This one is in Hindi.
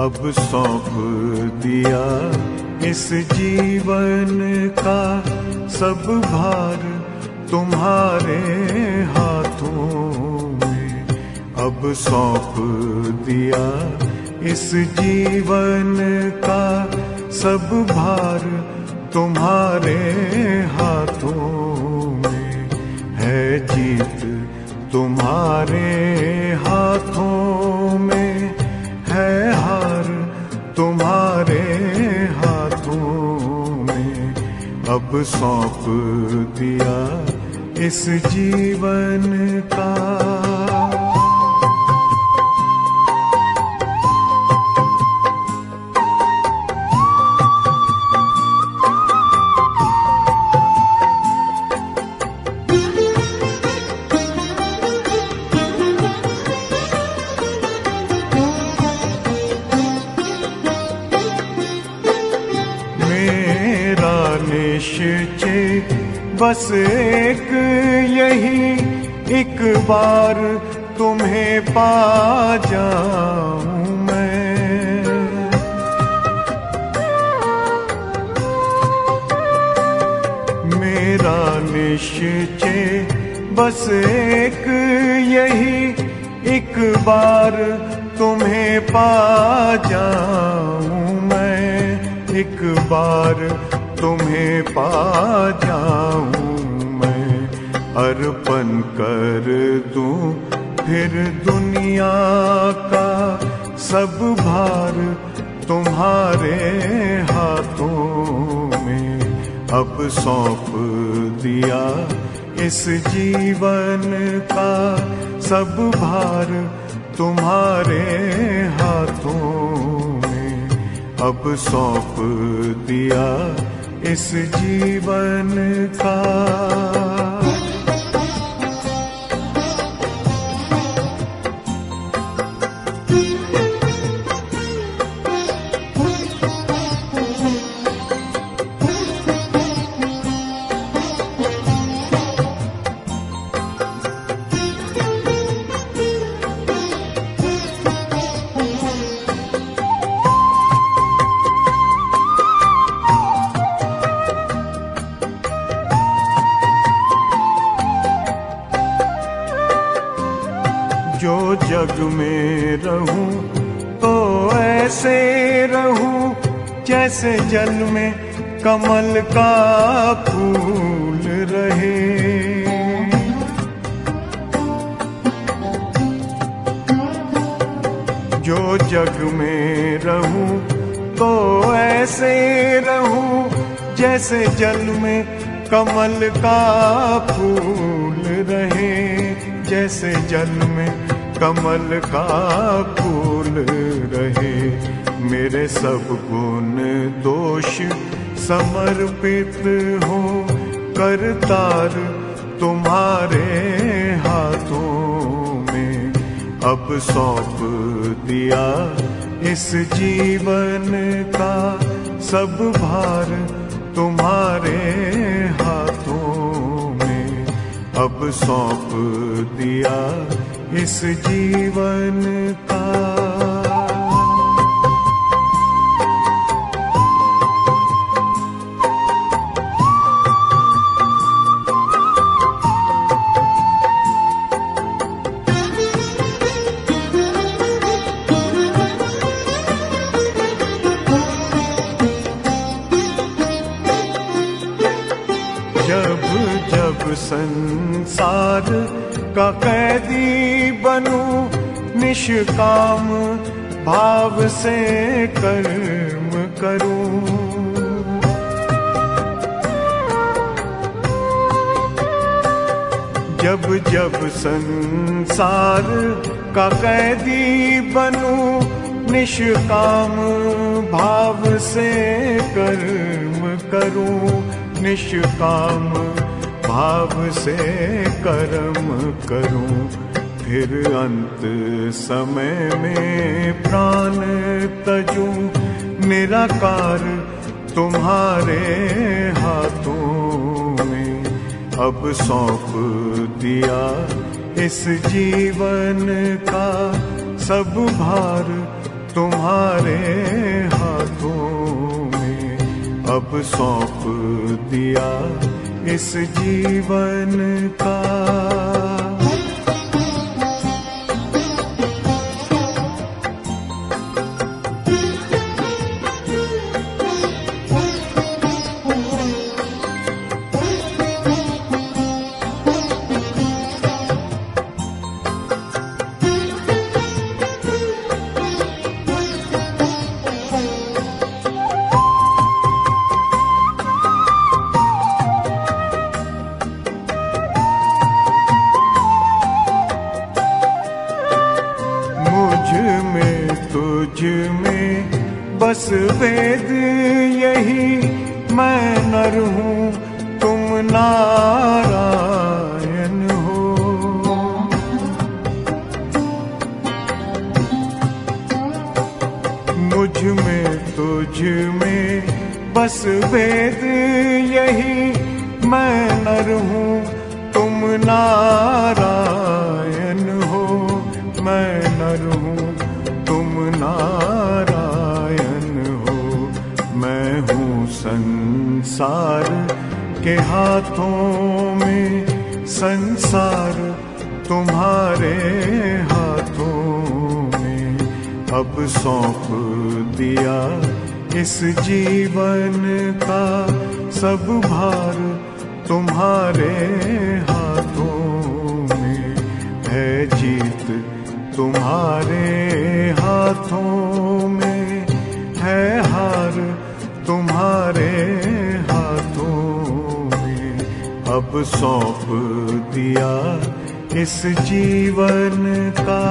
अब सौंप दिया इस जीवन का सब भार तुम्हारे हाथों में। अब सौंप दिया इस जीवन का सब भार तुम्हारे हाथों में। है जीत तुम्हारे हाथों में, है हार तुम्हारे हाथों में। अब सौंप दिया इस जीवन का। निश्चय बस एक यही, एक बार तुम्हें पा जाऊं मैं। मेरा निश्चय बस एक यही, एक बार तुम्हें पा जाऊं मैं। एक बार तुम्हें पा जाऊं मैं। अर्पण कर दूं फिर दुनिया का सब भार तुम्हारे हाथों में। अब सौंप दिया इस जीवन का सब भार तुम्हारे हाथों में। अब सौंप दिया इस जीवन का। जो जग में रहूं तो ऐसे रहूं जैसे जल में कमल का फूल रहे। जो जग में रहूं तो ऐसे रहूं जैसे जल में कमल का फूल रहे। जैसे जल में कमल का फूल रहे। मेरे सब गुण दोष समर्पित हो करतार तुम्हारे हाथों में। अब सौंप दिया इस जीवन का सब भार तुम्हारे हाथों में। अब सौंप दिया इस जीवन का। जब जब संसार का कैदी बनूं निष्काम भाव से कर्म करूं। जब जब संसार का कैदी बनूं निष्काम भाव से कर्म करूं। निष्काम भाव से कर्म करूं। फिर अंत समय में प्राण तजूं निराकार तुम्हारे हाथों में। अब सौंप दिया इस जीवन का सब भार तुम्हारे हाथों में अब सौंप दिया इस जीवन का। तुझ में बस वेद यही, मैं नर हूँ तुम नारायण हो। मुझ में तुझ में बस वेद यही, मैं नर हूँ तुम नारायण हो। मैं नर हूँ तुम नारायण हो। मैं हूँ संसार के हाथों में, संसार तुम्हारे हाथों में अब सौंप दिया इस जीवन का। सब भार तुम्हारे हाथों में है, जीत तुम्हारे हाथों में है, हार तुम्हारे हाथों में अब सौंप दिया इस जीवन का।